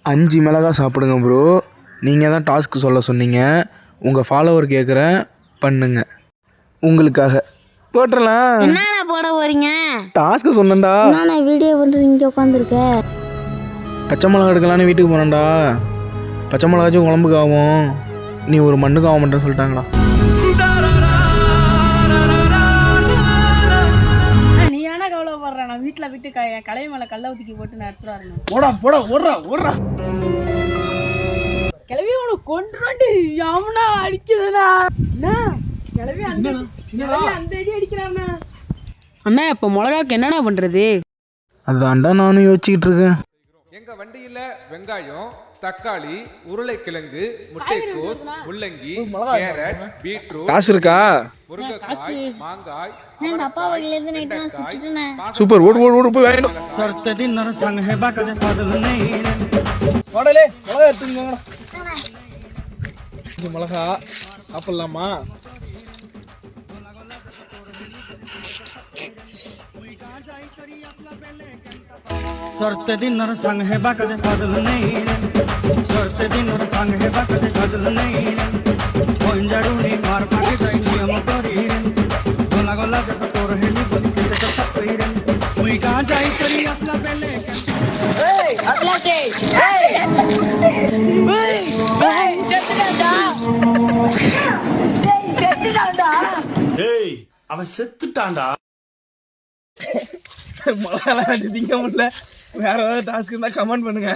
5 மிளகா சாப்பிடுங்க ப்ரோ. நீங்கள் தான் டாஸ்க்கு சொல்ல சொன்னீங்க. உங்கள் ஃபாலோவர் கேட்குறேன், பண்ணுங்க உங்களுக்காக. போட்டுடலாம். என்னடா போட போறீங்க? டாஸ்க்கு சொன்னேன்டா. நான் வீடியோ பண்ணுறது இங்கே உட்காந்துருக்கேன். பச்சை மிளகா எடுக்கலான்னு வீட்டுக்கு போனேன்டா. பச்சை மிளகாச்சும் குழம்புக்கு ஆகும், நீ ஒரு மண்ணுக்கு ஆக மாட்டேன்னு சொல்லிட்டாங்கடா. நீ ஏன்னா கவலைப்படுற? நான் வீட்டில் விட்டு கலை மேலே கல்லை ஊற்றிக்கி போட்டு நான் எடுத்துட்டு வரணும். ஓடா போடா ஓடுறா ஓடுறா. கிளவி உனக்கு கொண்டு யாமுனா அடிக்குதுண்ணா. என்ன கிளவி அந்த அடி அடிக்கிறாண்ணா. அண்ணா இப்போ மிளகாக்கு என்னண்ணா பண்ணுறது? அதான்டா நானும் யோசிச்சுக்கிட்டு இருக்கேன். எங்க வண்டியில வெங்காயம், தக்காளி, உருளைக்கிழங்கு, முட்டைக்கோஸ், முள்ளங்கி, கேரட், பீட்ரூட், காசு இருக்கா? முருங்கைக்காய், மாங்காய், நான் அப்பா வகையிலேருந்து நைட்லாம் சுட்டுட்டேன். சூப்பர், ஓடு ஓடு ஓடு போய் வாங்கிடும். ஓடலே மிளகா எடுத்துக்கோங்க. மிளகா சாப்பிடலாமா? सरते दिन और संग है बाकजे बदल नहीं रे सरते दिन और संग है बाकजे बदल नहीं रे पंजरुनी मार पाके जाई नियम करी रे गोला गोला जब तोर हेली बोली के जब तकई रे मुई का जाई करी असला बेले ए अगला से ए செத்துடா செத்துடா ஏய் அவன் செத்துட்டான்டா. மிளகாலாம் திங்க முடியல. வேற ஏதாவது டாஸ்க் இருந்தால் கமெண்ட் பண்ணுங்க.